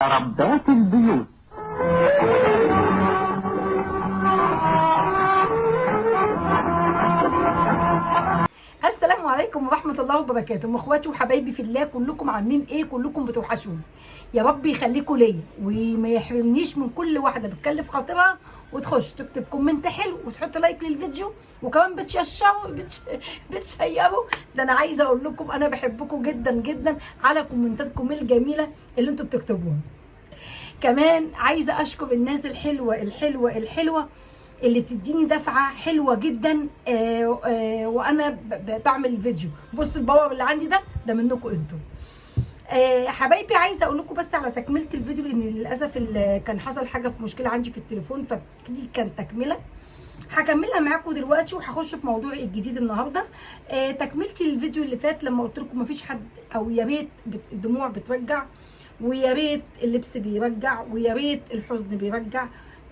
ربات البيوت. السلام عليكم ورحمة الله وبركاته. اخواتي وحبايبي في الله، كلكم عاملين ايه؟ كلكم بتوحشوني. يا رب يخليكم ليا وما يحرمنيش من كل واحدة بتكلف خاطرها وتخش تكتب كومنت حلو وتحط لايك للفيديو وكمان بتشيروا. ده انا عايزه اقول لكم انا بحبكم جدا جدا على كومنتاتكم الجميله اللي انتوا بتكتبوها. كمان عايزه اشكر الناس الحلوه اللي بتديني دفعه حلوه جدا. وانا بعمل الفيديو. بص الباور اللي عندي ده منكم انتوا. حبايبي، عايزه اقول لكم بس على تكمله الفيديو، لان للاسف كان حصل حاجه في مشكله عندي في التليفون، فدي كانت تكمله هكملها معاكم دلوقتي، وهخش في موضوع الجديد النهارده. تكملتي الفيديو اللي فات لما قلت لكم مفيش حد، او يا ريت الدموع بترجع، ويا ريت اللبس بيرجع، ويا ريت الحزن بيرجع.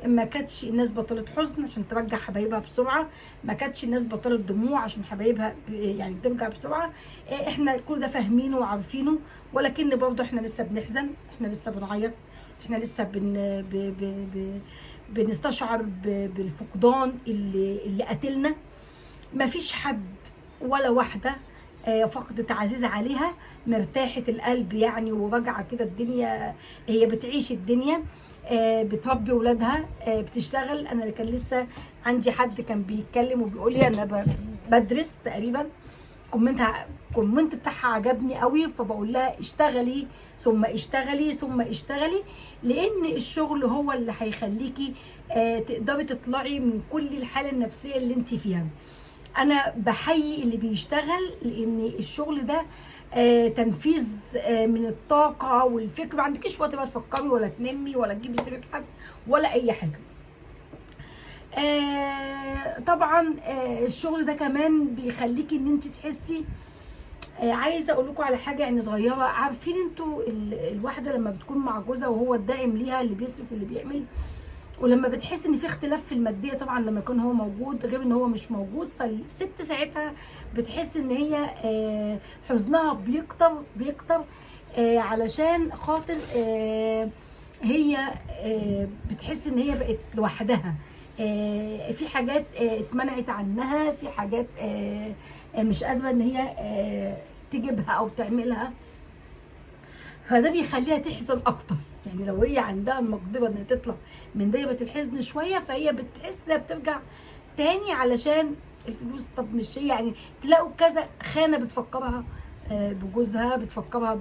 ما كانتش الناس بطلت حزن عشان ترجع حبايبها بسرعه، ما كانتش الناس بطلت دموع عشان حبايبها يعني ترجع بسرعه. احنا كل ده فاهمينه وعارفينه، ولكن برضه احنا لسه بنحزن، احنا لسه بنعيط، احنا لسه بنستشعر بالفقدان اللي قتلنا. مفيش حد ولا واحده فقدت عزيز عليها مرتاحه القلب يعني، وراجعه كده الدنيا، هي بتعيش الدنيا، بتربي ولادها، بتشتغل. انا كان لسه عندي حد كان بيتكلم وبيقول لي انا بدرس تقريبا، كومنت بتاعها عجبني قوي، فبقول لها اشتغلي ثم اشتغلي ثم اشتغلي، لان الشغل هو اللي هيخليكي تقدري تطلعي من كل الحاله النفسيه اللي انت فيها. انا بحيي اللي بيشتغل، لان الشغل ده تنفيذ من الطاقه والفكر. ما عندكيش وقت بقى تفكري ولا تنمي ولا تجيبي سيره حد ولا اي حاجه. طبعا الشغل ده كمان بيخليكي ان انت تحسي. عايزه اقول لكم على حاجه يعني صغيره. عارفين انتوا الواحده لما بتكون مع جوزها وهو الداعم ليها، اللي بيصرف اللي بيعمل، ولما بتحس ان في اختلاف في الماديه، طبعا لما يكون هو موجود غير ان هو مش موجود، فالست ساعتها بتحس ان هي حزنها بيكتر علشان خاطر هي بتحس ان هي بقت لوحدها. في حاجات اتمنعت عنها، في حاجات مش قادره ان هي تجيبها او تعملها، فده بيخليها تحزن اكتر. يعني لو هي عندها المقدره انها تطلع من دايره الحزن شويه، فهي بتحس انها بترجع تاني علشان الفلوس. طب مش هي يعني تلاقوا كذا خانه بتفكرها بجوزها، بتفكرها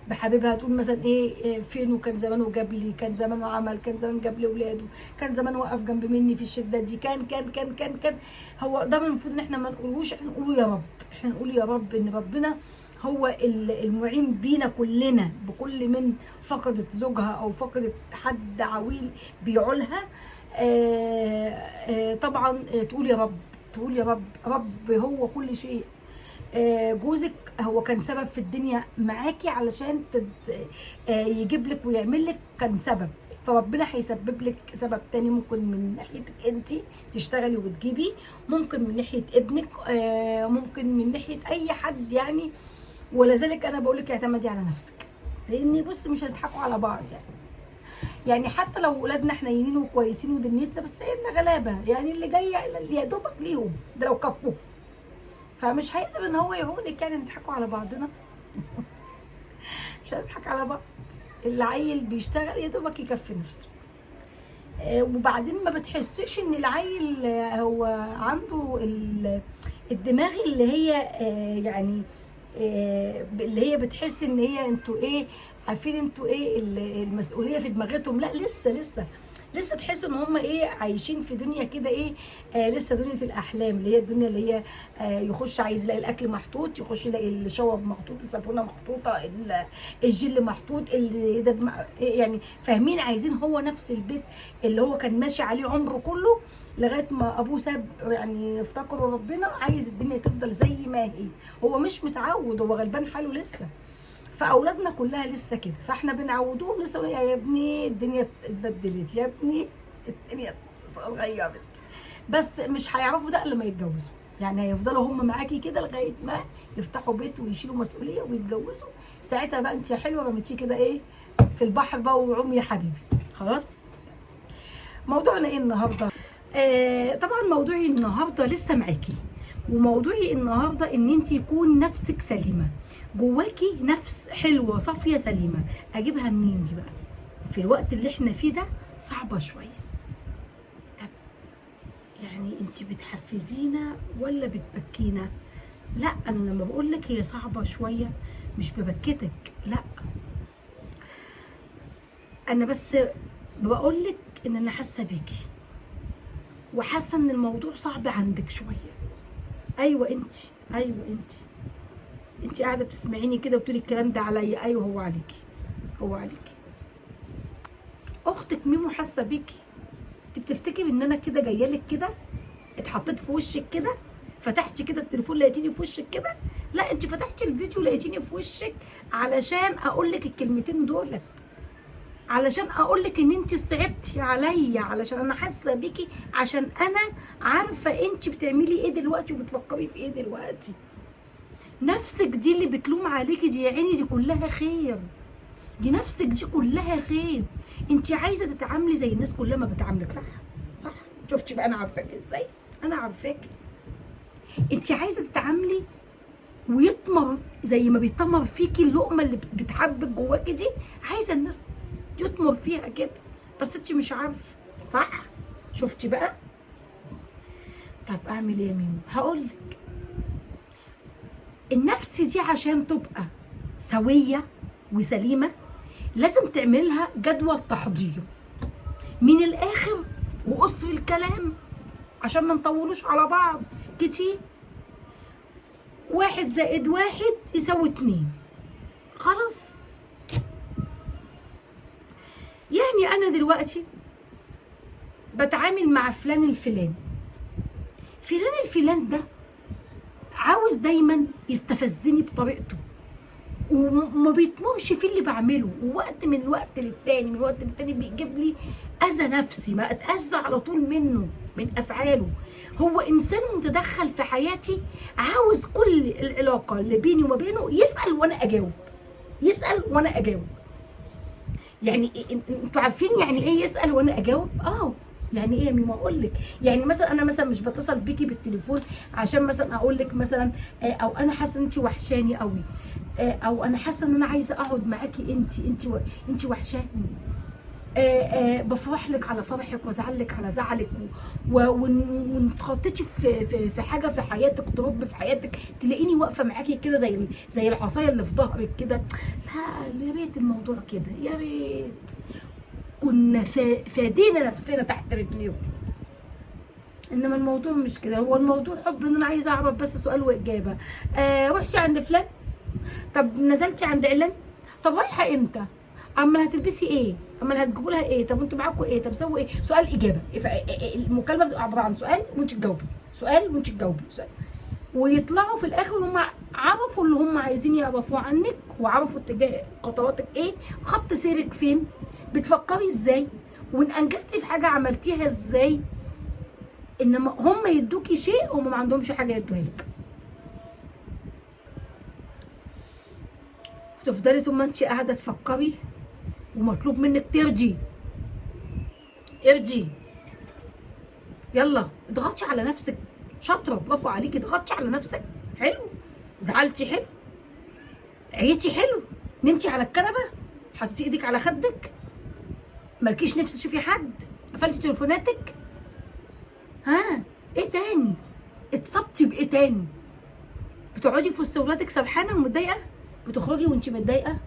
بحبيبها، تقول مثلا ايه فين، وكان زمانه جاب لي، كان زمانه عمل، كان زمان جاب لي اولاده، كان زمان وقف جنب مني في الشده دي، كان. هو ده المفروض ان احنا ما نقولوش، احنا نقول يا رب، احنا نقول يا رب ان ربنا هو المعين بينا كلنا، بكل من فقدت زوجها او فقدت حد عويل بيعولها. طبعا تقول يا رب، تقول يا رب، رب هو كل شيء. جوزك هو كان سبب في الدنيا معاكي علشان يجيب لك ويعمل لك، كان سبب، فربنا هيسبب لك سبب تاني، ممكن من ناحيتك انت تشتغلي وتجيبي، ممكن من ناحيه ابنك، ممكن من ناحيه اي حد يعني. ولذلك انا بقول لك اعتمدي على نفسك، لاني بص مش هنضحكوا على بعض يعني حتى لو ولادنا حنينين وكويسين ودنيتنا، بس عيالنا غلابه يعني، اللي جاي يا دوبك ليهم ده لو كفوا، فمش هيقدر ان هو يهونك يعني. نضحكوا على بعضنا مش هنضحك على بعض. العيل بيشتغل يا دوبك يكفي نفسه، وبعدين ما بتحسش ان العيل هو عنده الدماغ اللي هي يعني اللي هي بتحس ان هي انتوا ايه، عارفين انتوا ايه المسؤوليه في دماغتهم. لا، لسه تحسوا ان هم ايه، عايشين في دنيا كده ايه، لسه دنيا الاحلام، اللي هي الدنيا اللي هي يخش عايز يلاقي الاكل محطوط، يخش يلاقي الشاور محطوط، الصابونه محطوطه، الجل محطوط، اللي ده يعني فاهمين، عايزين هو نفس البيت اللي هو كان ماشي عليه عمره كله لغايه ما ابوه ساب يعني افتكروا ربنا، عايز الدنيا تفضل زي ما هي. هو مش متعود، هو غلبان حاله لسه. فاولادنا كلها لسه كده، فاحنا بنعودوهم لسه يا ابني الدنيا اتبدلت، يا ابني الدنيا اتغيرت، بس مش هيعرفوا ده الا لما يتجوزوا. يعني هيفضلوا هم معاكي كده لغايه ما يفتحوا بيت ويشيلوا مسؤوليه ويتجوزوا. ساعتها بقى انت يا حلوه رميتيه كده ايه في البحر بقى وعوم يا حبيبي. خلاص، موضوعنا ايه النهارده؟ طبعا موضوعي النهارده لسه معاكي، وموضوعي النهارده ان انت يكون نفسك سليمه، جواكي نفس حلوه صافيه سليمه. اجيبها منين دي بقى في الوقت اللي احنا فيه ده؟ صعبه شويه. طب يعني انت بتحفزينا ولا بتبكينا؟ لا، انا لما بقول لك هي صعبه شويه مش ببكتك، لا، انا بس بقول لك ان انا حاسه بيكي وحاسه ان الموضوع صعب عندك شويه. ايوه انت، ايوه انت قاعده بتسمعيني كده وتقولي الكلام ده عليا. ايوه هو عليكي، هو عليكي. اختك ميمو حاسه بيكي. انت بتفتكري ان انا كده جايه لك كده، اتحطيت في وشك كده، فتحتي كده التليفون لقيتيني في وشك كده؟ لا، انت فتحتي الفيديو لقيتيني في وشك علشان اقول لك الكلمتين دولت، علشان اقول لك ان انت صعبتي عليا، علشان انا حاسه بيكي، عشان انا عارفه انت بتعملي ايه دلوقتي وبتفكري في ايه دلوقتي. نفسك دي اللي بتلوم عليكي دي يا عيني دي كلها خير، دي نفسك دي كلها خير. انت عايزه تتعاملي زي الناس كلها ما بتعاملك، صح؟ صح. شفتي بقى انا عارفاك ازاي؟ انا عارفاك. انت عايزه تتعاملي ويطمر زي ما بيطمر فيكي اللقمه اللي بتحبك جواكي دي، عايزه الناس يطمر فيها كده، بس انت مش عارفه، صح؟ شفتي بقى؟ طب اعمل ايه يا ميمو؟ هقولك، النفس دي عشان تبقى سويه وسليمه لازم تعملها جدول تحضير من الاخر وقصر الكلام عشان ما نطولوش على بعض كتير. 1+1=2، خلاص. يعني انا دلوقتي بتعامل مع فلان الفلان، فلان الفلان ده عاوز دايما يستفزني بطريقته وما بيطمرش في اللي بعمله، ووقت من الوقت للتاني من الوقت للتاني بيجيب لي اذى نفسي، ما اتاذى على طول منه من افعاله. هو انسان متدخل في حياتي، عاوز كل العلاقه اللي بيني وما بينه يسال وانا اجاوب، يسال وانا اجاوب. يعني انتوا عارفين يعني ايه يسال وانا اجاوب؟ يعني ايه يا ميمو؟ اقول لك، يعني مثلا انا مثلا مش بتصل بيكي بالتليفون عشان مثلا اقول لك مثلا او انا حاسه ان انت وحشاني قوي، او انا حاسه ان انا عايزه اقعد معاكي، انت وحشاني، بفرح لك على فرحك وازعل لك على زعلك، ونتخطيتي في حاجه في حياتك، ترب في حياتك، تلاقيني واقفه معاكي كده زي العصايه اللي في ظهرك كده. لا، يا ريت الموضوع كده، يا ريت كنا فادينا نفسنا تحت رجليهم. انما الموضوع مش كده، هو الموضوع حب ان انا عايزه اعرف بس سؤال واجابه. وحشه عند فلان؟ طب نزلتي عند علان؟ طب رايحه امتى؟ امال هتلبسي ايه؟ امال هتجيبوا لها ايه؟ طب انتوا معاكم ايه؟ طب سووا ايه؟ سؤال اجابه. المكالمه بتبقى عباره عن سؤال وانت تجاوبي، سؤال وانت تجاوبي، سؤال، ويطلعوا في الاخر هم عرفوا اللي هم عايزين يعرفوه عنك، وعرفوا اتجاه خطواتك ايه، خط سيرك فين، بتفكري ازاي، وان انجزتي في حاجه عملتيها ازاي. انما هم يدوكي شيء هم ما عندهمش حاجه يدوها لك، تفضلي طول ما انت قاعده تفكري، ومطلوب منك ترجي، ارجي، يلا اضغطي على نفسك، شاطره، برافو عليكي، اضغطي على نفسك. حلو، زعلتي حلو، عيتي حلو، نمتي على الكنبه، حطيتي ايدك على خدك، مالكيش نفس تشوفي حد، قفلتي تليفوناتك، ها ايه تاني؟ اتصبتي بايه تاني؟ بتقعدي في وسط ولادك سرحانه ومتضايقه، بتخرجي وانت متضايقه،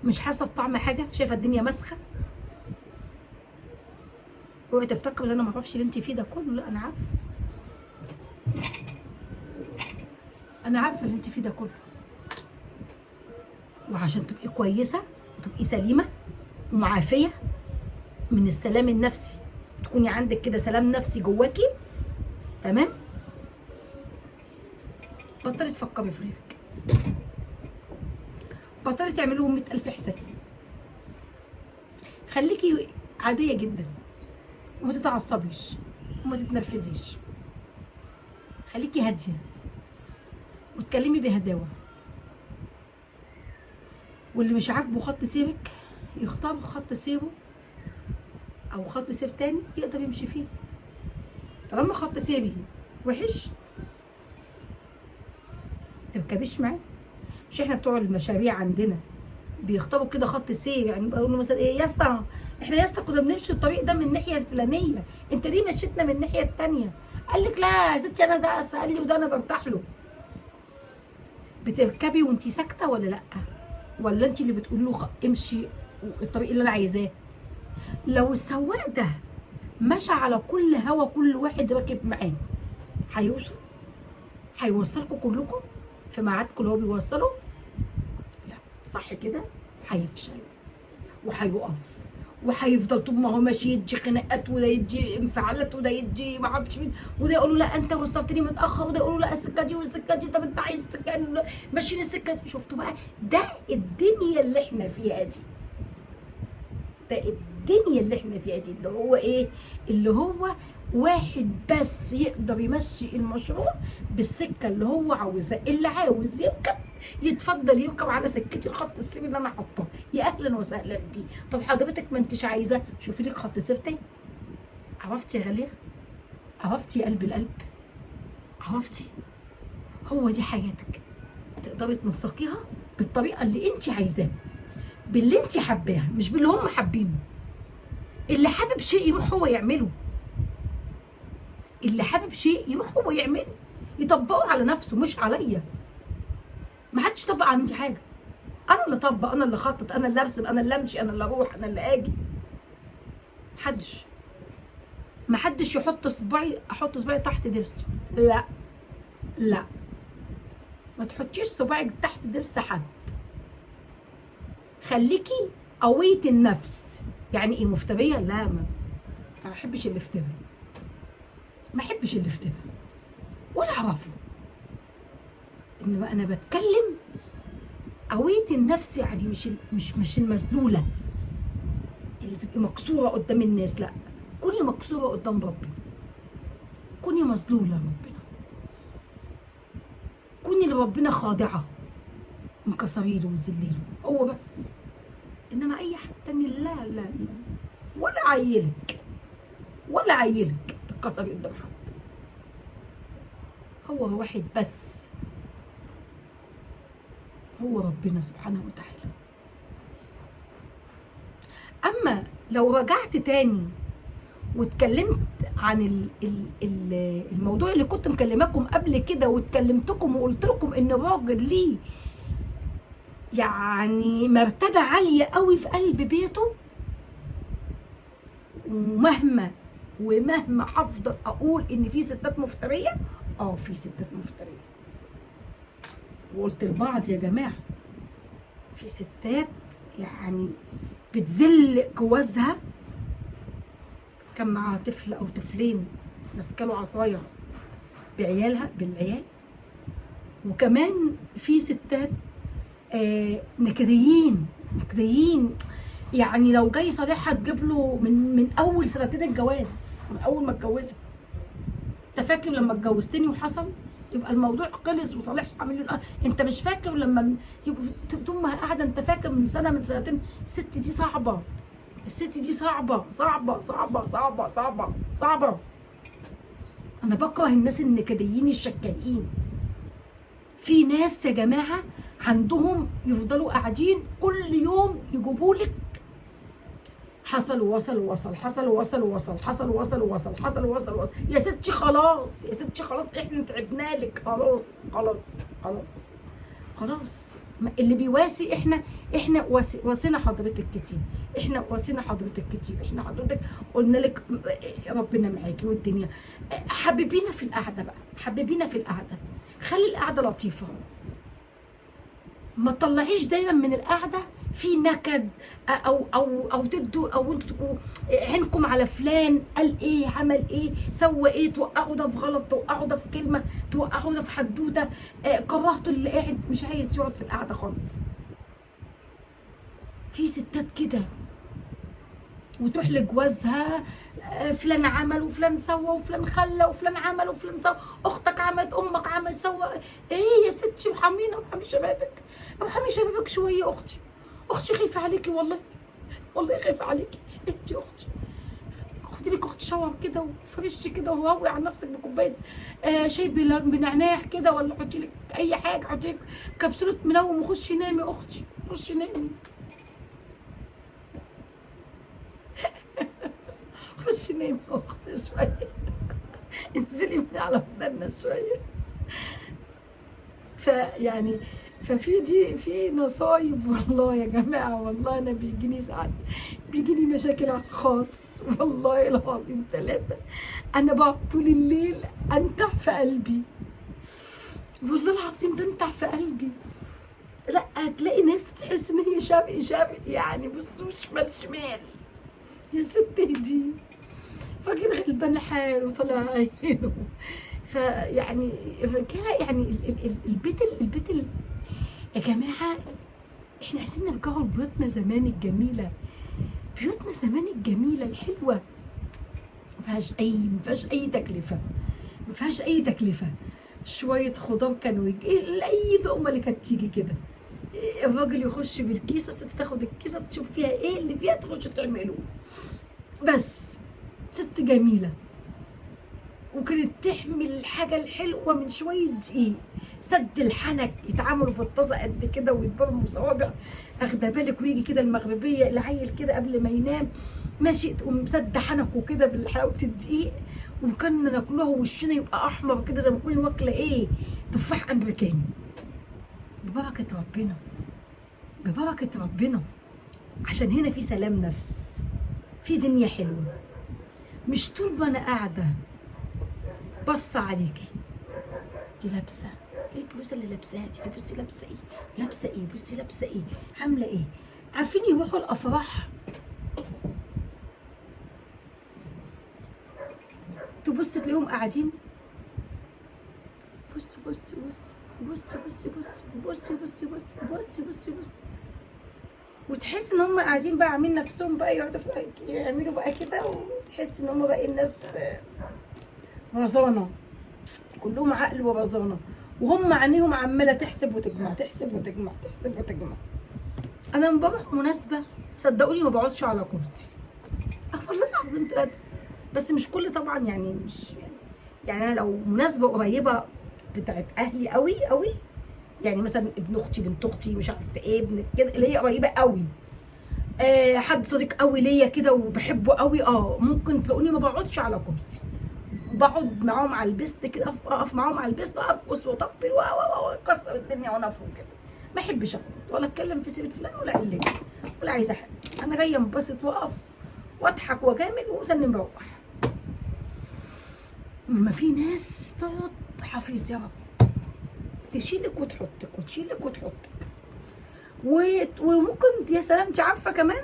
مش حاسه بطعم حاجه، شايفه الدنيا مسخه. اوعي تفتكروا ان انا ما اعرفش اللي انت فيه ده كله، لا انا عارفه، انا عارفه اللي انت فيه ده كله. وعشان تبقي كويسه وتبقي سليمه ومعافيه من السلام النفسي، تكوني عندك كده سلام نفسي جواكي، تمام؟ بطلي تفكري في غيرك، بطلي تعملي لهم 100,000 حساب، خليكي عاديه جدا وما تتعصبيش وما تتنرفزيش، خليكي هاديه وتكلمي بهداوه. واللي مش عاجبه خط سيرك يختار خط سيره او خط سير تاني يقدر يمشي فيه. طالما خط سيري وحش متركبيش معاه. مش احنا بتوع المشاريع عندنا بيختاروا كده خط سير، يعني بيقولوا مثلا ايه يا اسطى احنا يا اسطى كنا بنمشي الطريق ده من الناحيه الفلانيه، انت ليه مشيتنا من الناحيه الثانيه؟ قال لك لا يا ستي انا ده اسهل لي وده انا برتاح له. بتركبي وانت ساكته ولا لا؟ ولا انت اللي بتقولي له امشي الطريق اللي انا عايزاه؟ لو السواق ده مشى على كل هوا كل واحد راكب معاه هيوصلكم كلكم في ميعادكم اللي هو بيوصله؟ لا، صح كده؟ هيفشل وهيقف وهيفضل طول ما هو ماشي يدي خناقات وده يدي انفعالات وده يدي ما اعرفش مين، وده يقول له لا انت وصلتني متاخر، وده يقول له لا السكه دي والسكه دي، طب انت عايز السكه ماشيين السكه دي. شفتوا بقى؟ ده الدنيا اللي احنا فيها دي، ده الدنيا اللي احنا فيها دي اللي هو ايه؟ اللي هو واحد بس يقدر يمشي المشروع بالسكه اللي هو عاوزها. اللي عاوز يركب يتفضل يركب على سكتي الخط السير اللي انا حاطاه، يا اهلا وسهلا بيه. طب حضرتك ما انتش عايزه، شوفي لك خط سير تاني. عرفتي يا غاليه؟ عرفتي يا قلب القلب؟ عرفتي؟ هو دي حياتك، تقدري تنسقيها بالطريقه اللي انت عايزاها، باللي انت حباها، مش باللي هم حابينه. اللي حابب شيء يروح هو يعمله، اللي حابب شيء يروح هو يعمله، يطبقه على نفسه مش عليا. ما حدش يطبق عندي حاجه، انا اللي اطبق، انا اللي اخطط، انا اللي ارسم، انا اللي امشي، انا اللي اروح، انا اللي اجي. ما حدش احط صباعي تحت ضرسه، لا لا، ما تحطيش صباعك تحت ضرس حد. خليكي قوية النفس. يعني ايه مفترية؟ لا، ما بحبش الافتراء، ما احبش الافتراء ولا اعرفه. انما انا بتكلم قوية النفس، يعني مش المذلولة اللي تبقي مكسورة قدام الناس، لا، كوني مكسورة قدام ربنا، كوني مذلولة ربنا، كوني لربنا خاضعة، انكسري له وذلي له هو بس. انما اي حد تاني لا لا لا، ولا عيلك تتكسري قدام حد. هو واحد بس، هو ربنا سبحانه وتعالى. اما لو رجعت تاني واتكلمت عن الموضوع اللي كنت مكلماكم قبل كده، واتكلمتكم وقلت لكم ان الراجل ليه يعني مرتبة عالية قوي في قلب بيته، ومهما هفضل اقول ان في ستات مفترية، في ستات مفترية. وقلت البعض يا جماعة في ستات يعني بتذل جوازها، كان معاها طفل او طفلين ماسكه له عصايه بالعيال. وكمان في ستات نكديين، يعني لو جاي صالحها تجيب له من اول سنتين الجواز، من اول ما اتجوزها. انت فاكر لما اتجوزتني وحصل يبقى الموضوع خلص وصالحها مليون انت مش فاكر لما يبقى امها قاعده، انت فاكر من سنه من سنتين؟ الست دي صعبه، الست دي صعبه صعبه صعبه صعبه صعبه صعبه. انا بكره الناس النكديين الشكايين. في ناس يا جماعه عندهم يفضلوا قاعدين كل يوم يجيبوا لك حصل ووصل ووصل، حصل ووصل ووصل، حصل ووصل ووصل، حصل ووصل ووصل. يا ستي خلاص، يا ستي خلاص، احنا تعبنا لك، خلاص خلاص خلاص خلاص. اللي بيواسي احنا واسينا حضرتك كتير، احنا واسينا حضرتك كتير، احنا حضرتك قلنا لك ربنا معاكي والدنيا. حببينا في القعده بقى، حببينا في القعده، خلي القعده لطيفه، ما تطلعيش دايما من القعده في نكد او تدوا او انتوا تبقوا عينكم على فلان قال ايه عمل ايه سوى ايه، توقعوا ده في غلط، توقعوا ده في كلمه، توقعوا ده في حدوته، كرهتوا اللي قاعد مش عايز يقعد في القعده خالص. في ستات كده وتروح لجوازها فلان عمل وفلان سوى وفلان خلى وفلان عمل وفلان سوى، اختك عملت، امك عملت، سوى ايه يا ستي؟ ارحمينا، ارحمي شبابك، ارحمي شبابك شويه. اختي خايفه عليكي والله، والله خايفه عليكي. اهدي يا اختي، خدي لك اختي شاور كده وفرشي كده وهوي على نفسك بكوبايه شاي بنعناع كده، ولا حطي لك اي حاجه، حطي لك كبسوله منوم وخشي نامي يا اختي، خشي نامي. خشي نامي يا اختي شويه، انزلي من على ودنا شويه. فيعني في نصايب والله يا جماعه. والله انا بيجيني ساعات، بيجيني مشاكل على الخاص والله العظيم 3. انا بقعد طول الليل انتع في قلبي، والله العظيم بنتع في قلبي. لا هتلاقي ناس تحس ان هي شبقي يعني، بصوا شمال شمال. يا ست هدي، راجل غلبان حاله وطلع عينه. فيعني الرجاله يعني البيت يا جماعه، احنا عايزين نرجعوا لبيوتنا زمان الجميله، بيوتنا زمان الجميله الحلوه، ما فيهاش اي تكلفه. شويه خضار كانوا اي لقمه اللي كانت تيجي كده، الراجل يخش بالكيسه، الست تاخد الكيسه تشوف فيها ايه اللي فيها تخش تعمله. بس ست جميله، وكانت تحمل الحاجه الحلوه من شويه دقيق، سد الحنك، يتعاملوا في الطاسه قد كده ويتبرموا صوابع، اخده بالك، ويجي كده المغربيه العيل كده قبل ما ينام ماشي، تقوم سد حنكه كده بالحلاوه الدقيق، وكنا ناكلوها ووشنا يبقى احمر كده زي ما تكوني واكله ايه، تفاح امريكاني. ببركه ربنا، ببركه ربنا، عشان هنا في سلام نفس، في دنيا حلوه، مش طول ما انا قاعده بص عليكي دي لابسه ايه البلوزه اللي لابساها دي، بصي لابسه ايه، بصي لابسه ايه، عامله ايه. عارفين يروحوا الافراح تبص تلاقيهم قاعدين بصي بصي بصي بصي بصي بصي بصي بصي بصي بصي بصي، وتحس ان هم قاعدين بقى عاملين نفسهم بقى يقعدوا يعملوا بقى كده، وتحس ان هم بقى الناس رزانه، كلهم عقل ورزانه، وهم عينيهم عماله تحسب وتجمع تحسب وتجمع تحسب وتجمع. انا لما بروح مناسبه صدقوني ما بقعدش على كرسي، والله العظيم 3، بس مش كل طبعا يعني، مش يعني انا لو مناسبه قريبه بتاعت اهلي قوي قوي، يعني مثلا ابن اختي، بنت اختي، مش عارفه ايه، ابن كده اللي هي قريبه قوي، حد صديق قوي ليا كده وبحبه قوي، ممكن تلاقوني ما بقعدش على كرسي، بقعد معاهم على البست كده، اقف معاهم على البست، ارقص واطبل واكسر الدنيا وانفر كده. ما احبش اقعد ولا اتكلم في سيره فلان ولا علان ولا عايزه حاجه، انا جايه انبسط واقف واضحك واجامل وثاني مروح. ما في ناس تقعد حفيظ يا رب، تشيلك وتحطك وتشيلك وتحطك، وممكن يا سلام، انت عارفه كمان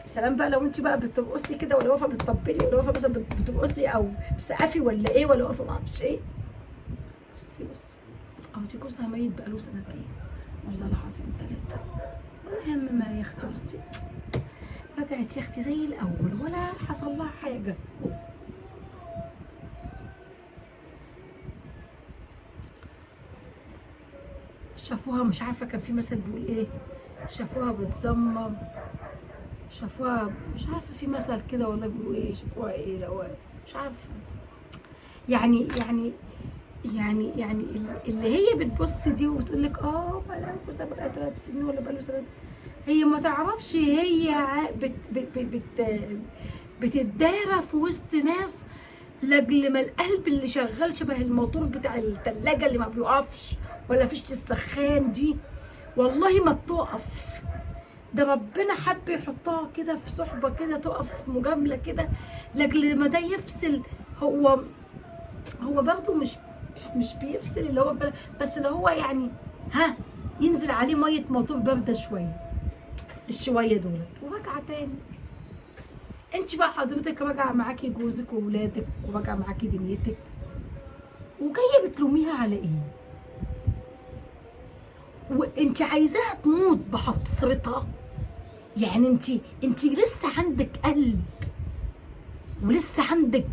سلام بقى لو انت بقى بترقصي كده، ولا واقفه بتطبلي، ولا واقفه مثلا بترقصي او بتسقفي ولا ايه، ولا واقفه ما اعرفش ايه. بصي دي جوزها ميت بقاله 2 سنين والله العظيم 3. المهم ما يا اختي بصي رجعت يا اختي زي الاول ولا حصل لها حاجه. شافوها مش عارفه كان في مثل بيقول ايه، شافوها بتزمر، شافوها مش عارفه في مثل كده والله بيقولوا ايه، شافوها ايه، لو مش عارفه يعني اللي هي بتبص دي وبتقول لك بقى جوزها بقى 3 سنين ولا بقى له سنه، هي ما تعرفش هي بتتدارى في وسط ناس لاجل ما القلب اللي شغال شبه الموتور بتاع الثلاجه اللي ما بيقفش، ولا فيش السخان دي والله ما بتقف. ده ربنا حب يحطها كده في صحبه كده تقف مجامله كده لاجل ما ده يفصل. هو برضه مش بيفصل اللي هو بس اللي هو يعني ينزل عليه ميه موتور بارده شويه دولت وراجعه تاني. انت بقى حضرتك راجعه معاكي جوزك وولادك وراجعه معاكي دنيتك، وجايه بتلوميها على ايه؟ وانت عايزاها تموت بحسرتها؟ يعني انت لسه عندك قلب ولسه عندك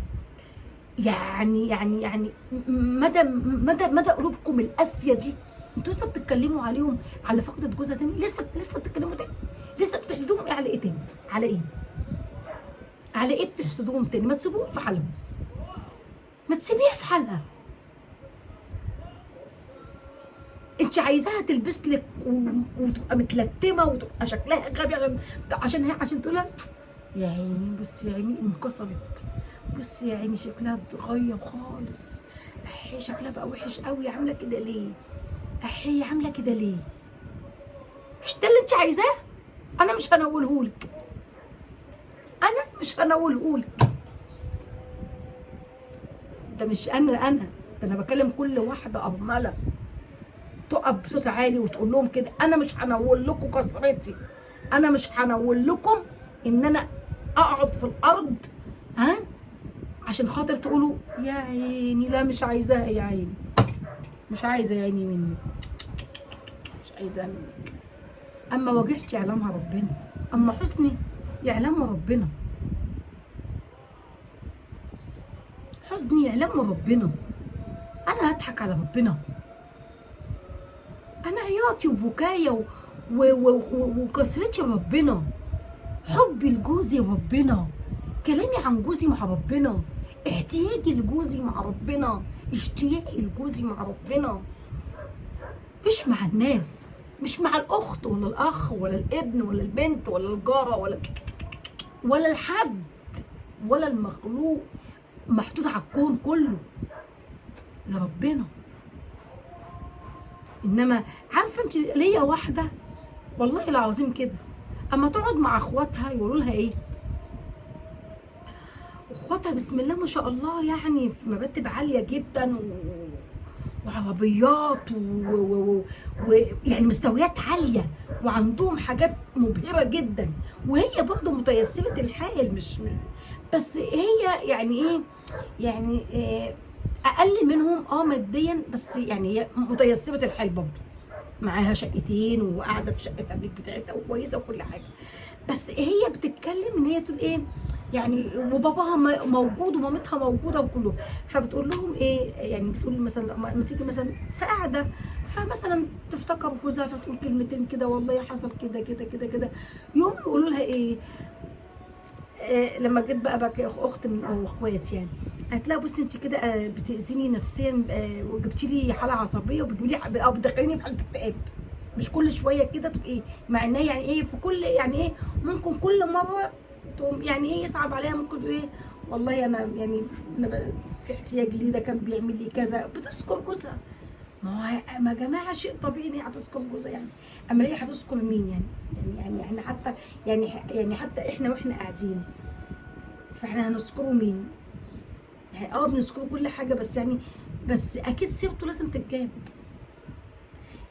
يعني مدى قلوبكم القاسيه دي، انتوا لسه بتتكلموا عليهم على فقدة جوزها تاني، لسه بتتكلموا تاني. لسه بتحسدوهم على ايه تاني؟ على ايه؟ على ايه بتحسدوهم تاني؟ ما تسيبوهم في حالهم، ما تسيبيها في حالها. انت عايزاها تلبس لك وتبقى متلتمه وتبقى شكلها غبي عشان تقولها يا عيني، بصي يا عيني انكسرت، بصي يا عيني شكلها اتغير خالص، احي شكلها بقى وحش قوي، عامله كده ليه؟ احي عامله كده ليه؟ مش ده اللي انت عايزاه؟ انا مش هنولهولك، انا مش هنولهولك. ده مش انا ده انا بكلم كل واحده ارمله تقف بصوت عالي وتقول لهم كده. انا مش هنول لكم كسرتي، انا مش هنول لكم ان انا اقعد في الارض ها عشان خاطر تقولوا يا عيني. لا مش عايزاها يا عيني، مش عايزه يا عيني منك، مش عايزاها منك. اما وجعتي يعلمها ربنا، اما حزني يعلمه ربنا، حزني يعلمه ربنا. انا هضحك على ربنا؟ انا عياطي وبكايا وكسرتي ربنا، حبي لجوزي ربنا، كلامي عن جوزي مع ربنا، احتياجي لجوزي مع ربنا، اشتياقي لجوزي مع ربنا، مش مع الناس، مش مع الاخت ولا الاخ ولا الابن ولا البنت ولا الجاره ولا الحد ولا المخلوق محطوط على الكون كله، لربنا. انما عارفه انت ليا واحده والله العظيم كده اما تقعد مع اخواتها يقولوا لها ايه، اخواتها بسم الله ما شاء الله يعني في مراتب عاليه جدا وعربيات ويعني مستويات عاليه وعندهم حاجات مبهره جدا، وهي برضه متيسره الحال، مش بس هي يعني ايه، يعني إيه اقل منهم ماديا، بس يعني هي متيسره الحال برضه، معاها شقتين وقاعده في شقه قبلك بتاعتها وكويسه وكل حاجه، بس هي بتتكلم ان هي تقول ايه يعني، وباباها موجود ومامتها موجوده وكله، فبتقول لهم ايه يعني، بتقول مثلا لما تيجي مثلا في قاعده فمثلا تفتكر جوزها فتقول كلمتين كده والله حصل كده كده كده كده، يوم يقولوا لها ايه لما جيت بقى اخت من اخواتي يعني، قالت لها بصي انت كده بتاذيني نفسيا وجبتي لي حاله عصبيه وبتجيبي لي او بتدخليني في حاله اكتئاب، مش كل شويه كده تبقي مع انها يعني ايه في كل يعني ايه ممكن كل مره تقوم يعني ايه يصعب عليها، ممكن ايه والله انا يعني انا في احتياج لي، ده كان بيعمل لي كذا، بتذكر جوزها. ما هو ما جماعه شيء طبيعي ان هي هتذكر جوزها يعني، اما هي هتذكر مين يعني احنا حتى يعني حتى احنا واحنا قاعدين فاحنا هنذكره مين؟ يعني بنذكره كل حاجه، بس يعني بس اكيد سيرته لازم تتجاب.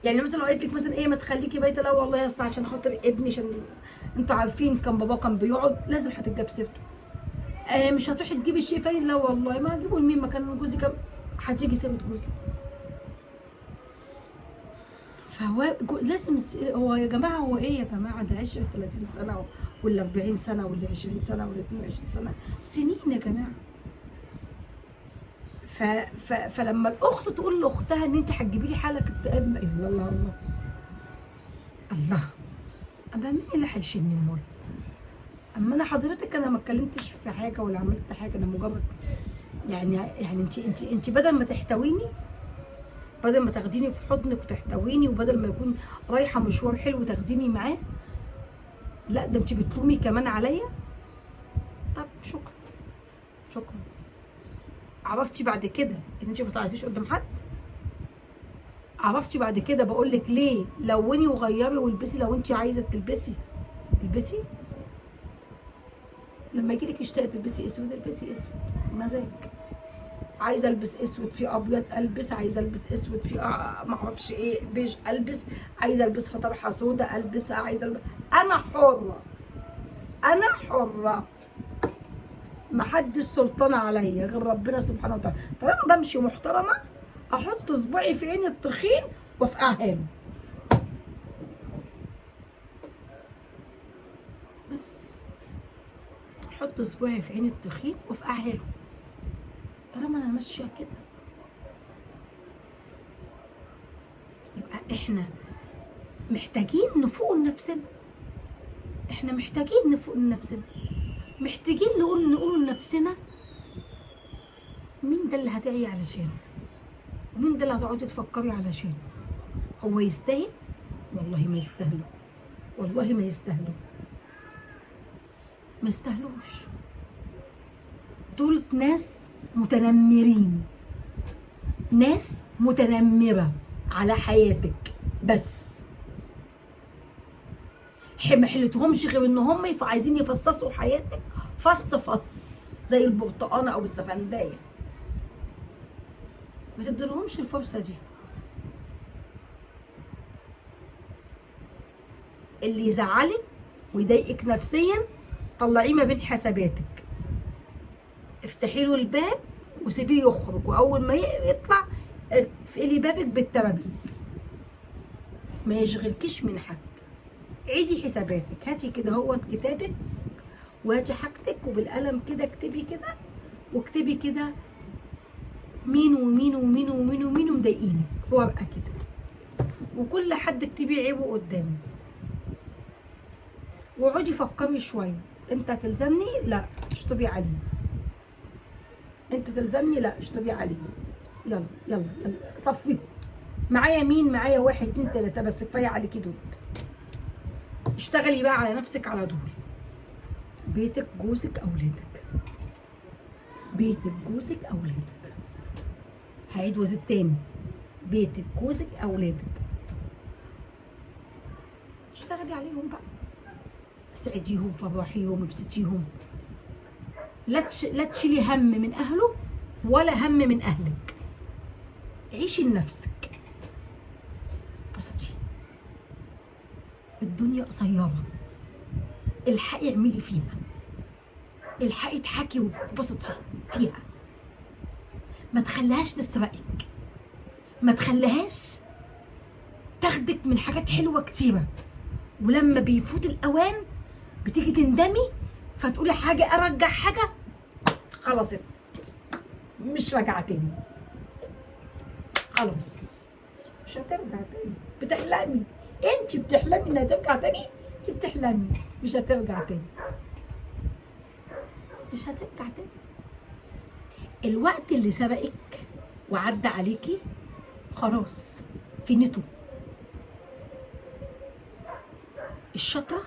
يعني مثلا لو قلت لك مثلا ايه ما تخليكي بايته، لا والله يا اسطى عشان خاطر ابني، عشان انتوا عارفين كان باباه كان بيقعد، لازم هتتجاب سيرته. مش هتروحي تجيبي الشيء فين، لا والله ما هجيبه لمين، ما كان جوزي كان هتيجي سيره جوزي. فهو لازم هو يا جماعه، هو ايه يا جماعه، ده 10 30 سنه ولا 40 سنه ولا 20 سنه ولا 22 سنه، سنين يا جماعه. فلما الاخت تقول لاختها ان انت هتجيبي لي حاله اكتئاب، الله الله الله الله، اما مين اللي هيشيلني المول؟ اما انا حضرتك انا ما اتكلمتش في حاجه ولا عملت حاجه، انا مجرد يعني انت بدل ما تحتويني، بدل ما تاخديني في حضنك وتحتويني، وبدل ما يكون رايحه مشوار حلو تاخديني معاه، لا ده انت بتلومي كمان عليا. طب شكرا شكرا. عرفتي بعد كده ان انت ما طلعتيش قدام حد؟ عرفتي بعد كده بقول لك ليه لوني وغيري والبسي، لو انت عايزه تلبسي البسي، لما يجي لك اشتاق تلبسي اسود البسي اسود مزاج، عايزه البس اسود في ابيض البس، عايزه البس اسود في ما اعرفش ايه بيج البس، عايزه البسها طرحه سودا البسها، عايزه انا حره، انا حره، محدش سلطان عليا غير ربنا سبحانه وتعالى. طالما بمشي محترمه احط صباعي في عين التخين وافقعها له، بس احط صباعي في عين التخين وافقعها له، طالما انا ماشيه كده. يبقى احنا محتاجين نفوق لنفسنا، احنا محتاجين نفوق لنفسنا، محتاجين نقول لنفسنا مين ده اللي هتعي علشانه، ومين ده اللي هتقعدي تفكري علشانه. هو يستاهل؟ والله ما يستاهلوا، والله ما يستاهلوا، ما يستاهلوش. دول ناس متنمرين، ناس متنمرة على حياتك، بس ما حلتهمش غير ان هم عايزين يفصصوا حياتك فص زي البرتقانه او السفندايه. ما تديلهمش الفرصه دي. اللي يزعلك ويضايقك نفسيا طلعيه ما بين حساباتك، افتحي له الباب وسيبيه يخرج، واول ما يطلع اقفلي بابك بالترابيز، ما يشغلكيش من حد. عيدي حساباتك، هاتي كده هو كتابك وهاتي حاجتك وبالقلم كده اكتبي كده، واكتبي كده مين ومين ومين ومين ومين مضايقينك في ورقه كده، وكل حد اكتبي عيبه قدامه، واقعدي فكري شويه. انت هتلزمني؟ لا اشطبي عليه. انت تلزمني؟ لا اشطبي عليه. يلا يلا يلا صفي. معايا مين؟ معايا 1 2 3 بس، كفايه عليكي دول. اشتغلي بقى على نفسك على دول. بيتك، جوزك، اولادك. بيتك، جوزك، اولادك. هعيد وازيد تاني. بيتك، جوزك، اولادك. اشتغلي عليهم بقى، سعديهم، فرحيهم، ابسطيهم. لا تشيلي هم من اهله ولا هم من اهلك. عيشي لنفسك، بسطي. الدنيا قصيره، الحقي اعملي فيها، الحقي اضحكي واتبسطي فيها. ما تخليهاش تسرقك، ما تخليهاش تاخدك من حاجات حلوه كتيره، ولما بيفوت الاوان بتيجي تندمي فتقولي حاجه ارجع حاجه، خلصت مش راجعه تاني، خلاص مش هترجع تاني. بتحلمي انت، بتحلمي انها ترجع تاني، انت بتحلمي مش هترجع تاني، مش هترجع تاني. الوقت اللي سبقك وعدى عليكي خلاص فينيتو. الشطرة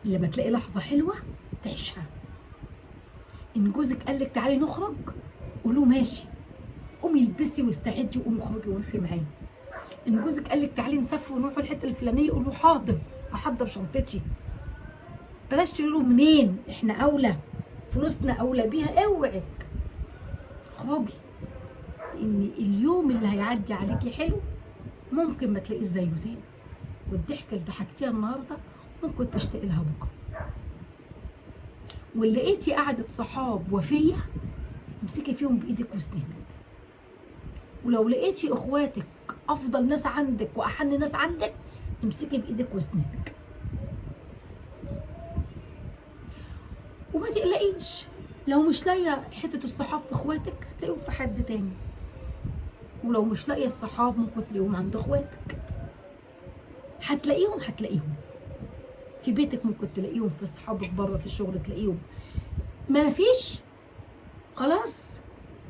اللي بتلاقي لحظة حلوة تعيشها. ان جوزك قالك تعالي نخرج قوله ماشي، قومي البسي واستعدي وقومي اخرجي وروحي معاه. ان جوزك قالك تعالي نسافر ونروح الحته الفلانيه قوله حاضر، احضر شنطتي. بلاش تقولوا منين، احنا اولى، فلوسنا اولى بيها. اوعك اخرجي، ان اليوم اللي هيعدي عليكي حلو ممكن ما تلاقيش زيه تاني، والضحكه اللي ضحكتيها النهارده ممكن تشتاقي لها بكره. واللي لقيتي قعده صحاب وفيه امسكي فيهم بايدك واسنانك. ولو لقيتي اخواتك افضل ناس عندك واحن ناس عندك امسكي بايدك واسنانك. وما تقلقيش لو مش لاقيه حته الصحاب في اخواتك هتلاقيهم في حد تاني، ولو مش لاقيه الصحاب ممكن تلاقيهم عند اخواتك. هتلاقيهم في بيتك، ممكن تلاقيهم في صحابك، بره في الشغل تلاقيهم. ما فيش خلاص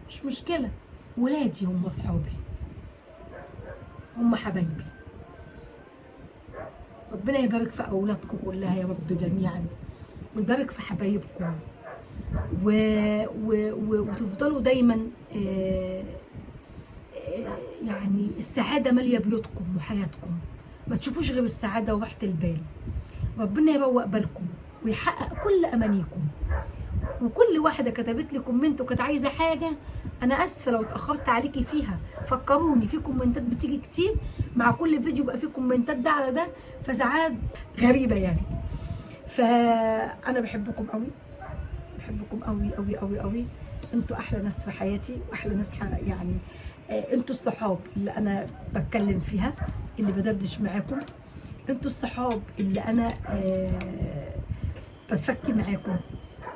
مش مشكله، ولادي هم اصحابي، هم حبايبي. ربنا يبارك في اولادكم كلها يا رب جميعا، ويبارك في حبايبكم، وتفضلوا دايما يعني السعاده ماليه بيوتكم وحياتكم، ما تشوفوش غير السعاده وراحه البال. ربنا يروق بالكم ويحقق كل امانيكم. وكل واحده كتبت لي كومنت وكانت عايزه حاجه، انا اسفه لو اتاخرت عليكي فيها، فكروني. في كومنتات بتيجي كتير، مع كل فيديو بقى في كومنتات ده على ده، فساعات غريبه يعني. فانا بحبكم قوي، بحبكم قوي قوي قوي قوي. انتوا احلى ناس في حياتي، واحلى ناس يعني انتوا الصحاب اللي انا بتكلم فيها، اللي بدردش معاكم. انتوا الصحاب اللي انا بتفكي معاكم،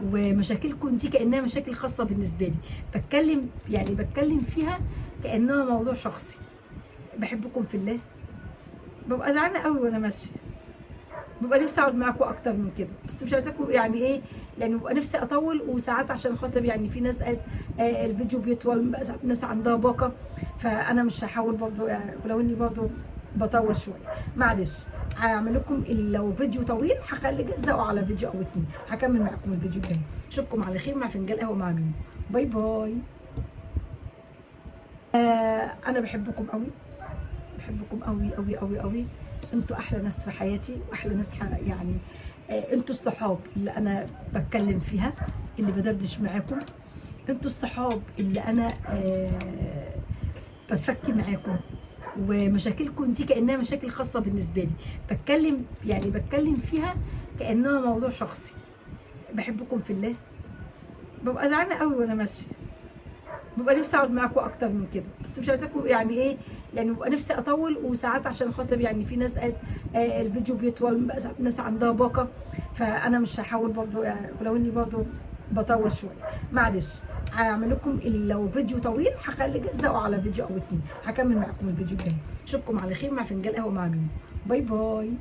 ومشاكلكم دي كانها مشاكل خاصه بالنسبه لي. بتكلم فيها كانها موضوع شخصي. بحبكم في الله. ببقى زعلانه قوي وانا ماشيه، ببقى نفسي اقعد معاكم اكتر من كده، بس مش عايزاكم يعني ايه، يعني ببقى نفسي اطول، وساعات عشان خاطر يعني في ناس قالت الفيديو بيطول، ساعات ناس عندها باقه، فانا مش هحاول برضو يعني، ولو اني برضو بطول شويه معلش. هعمل لكم لو فيديو طويل هخلي جزءه على فيديو او اتنين، هكمل معاكم الفيديو الجاي. اشوفكم على خير مع فنجان قهوه مع مين. باي باي. انا بحبكم قوي، بحبكم قوي قوي قوي قوي. انتوا احلى ناس في حياتي، واحلى ناس يعني انتوا الصحاب اللي انا بتكلم فيها، اللي بدردش معاكم. انتوا الصحاب اللي انا بتفكي معاكم، ومشاكلكم دي كانها مشاكل خاصه بالنسبه لي، بتكلم يعني بتكلم فيها كانها موضوع شخصي. بحبكم في الله. ببقى زعلانه قوي وانا ماشيه، ببقى نفسي اقعد معاكم اكتر من كده، بس مش عايزاكم يعني ايه، يعني ببقى نفسي اطول، وساعات عشان خاطر يعني في ناس قالت الفيديو بيطول، ساعات ناس عندها باقه، فانا مش هحاول برضو يعني، ولو اني برضو بطول شويه معلش. هعمل لكم لو فيديو طويل هخلي جزءه على فيديو او اتنين، هكمل معاكم الفيديو الجاي. اشوفكم على خير مع فنجان قهوه مع مين. باي باي.